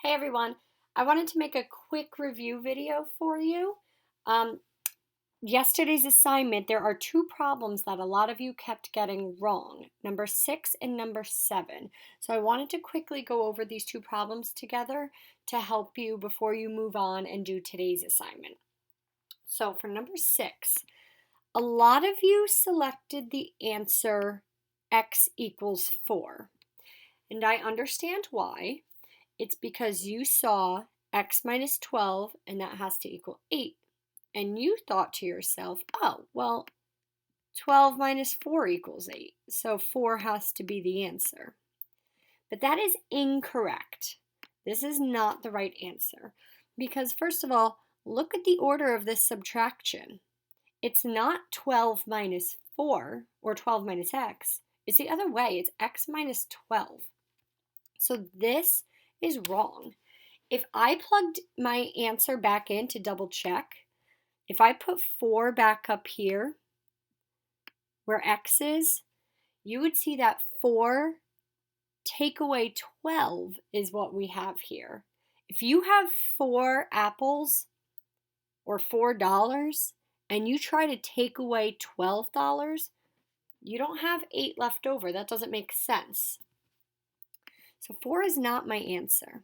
Hey everyone, I wanted to make a quick review video for you. Um, Yesterday's assignment, there are two problems that a lot of you kept getting wrong, number 6 and number 7. So I wanted to quickly go over these two problems together to help you before you move on and do today's assignment. So for number 6, a lot of you selected the answer x equals 4. And I understand why. It's because you saw x minus 12 and that has to equal 8. And you thought to yourself, oh, well, 12 minus 4 equals 8. So 4 has to be the answer. But that is incorrect. This is not the right answer. Because first of all, look at the order of this subtraction. It's not 12 minus 4 or 12 minus x. It's the other way. It's x minus 12. So this is wrong. If I plugged my answer back in to double check, if I put 4 back up here where x is, you would see that 4 take away 12 is what we have here. If you have 4 apples or $4 and you try to take away $12, you don't have 8 left over. That doesn't make sense. So 4 is not my answer.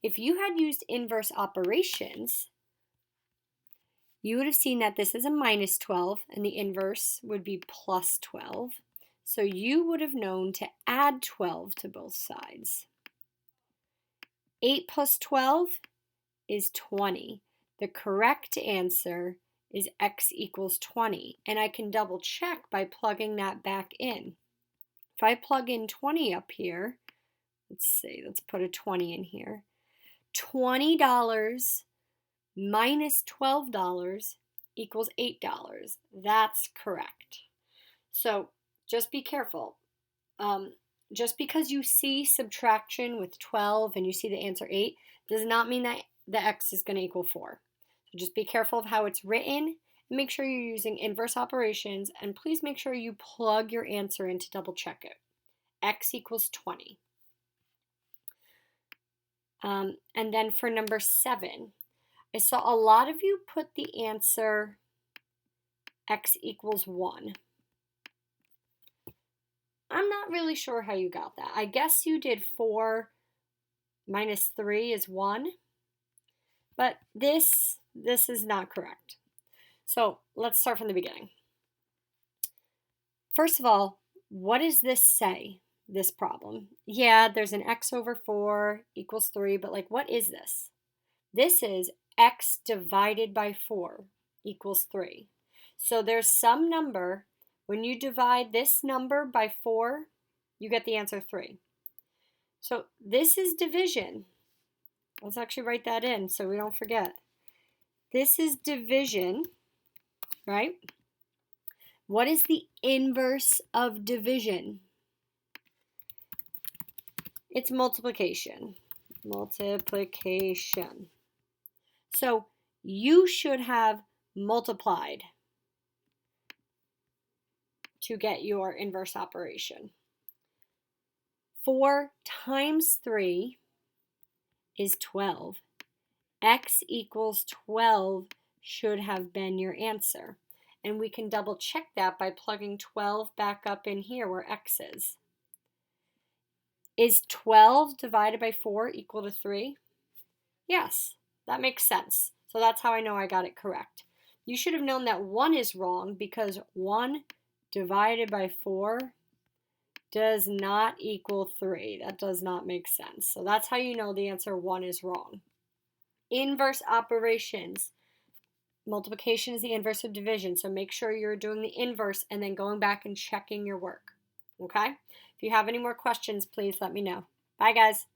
If you had used inverse operations, you would have seen that this is a minus 12 and the inverse would be plus 12. So you would have known to add 12 to both sides. 8 plus 12 is 20. The correct answer is x equals 20. And I can double check by plugging that back in. If I plug in 20 up here, let's put a 20 in here. $20 minus $12 equals $8. That's correct. So just be careful. Just because you see subtraction with 12 and you see the answer 8 does not mean that the x is going to equal 4. So just be careful of how it's written. Make sure you're using inverse operations, and please make sure you plug your answer in to double check it. X equals 20. And then for number 7, I saw a lot of you put the answer x equals 1. I'm not really sure how you got that. I guess you did 4 minus 3 is 1, but this is not correct. So let's start from the beginning. First of all, what does this say, this problem? Yeah, there's an x over 4 equals 3, but like, what is this? This is x divided by 4 equals 3. So there's some number. When you divide this number by 4, you get the answer 3. So this is division. Let's actually write that in so we don't forget. This is division, right? What is the inverse of division? It's multiplication. Multiplication. So you should have multiplied to get your inverse operation. 4 times 3 is 12. X equals 12 should have been your answer. And we can double check that by plugging 12 back up in here where x is. Is 12 divided by 4 equal to 3? Yes, that makes sense. So that's how I know I got it correct. You should have known that 1 is wrong because 1 divided by 4 does not equal 3. That does not make sense. So that's how you know the answer 1 is wrong. Inverse operations. Multiplication is the inverse of division, so make sure you're doing the inverse and then going back and checking your work. Okay? If you have any more questions, please let me know. Bye, guys.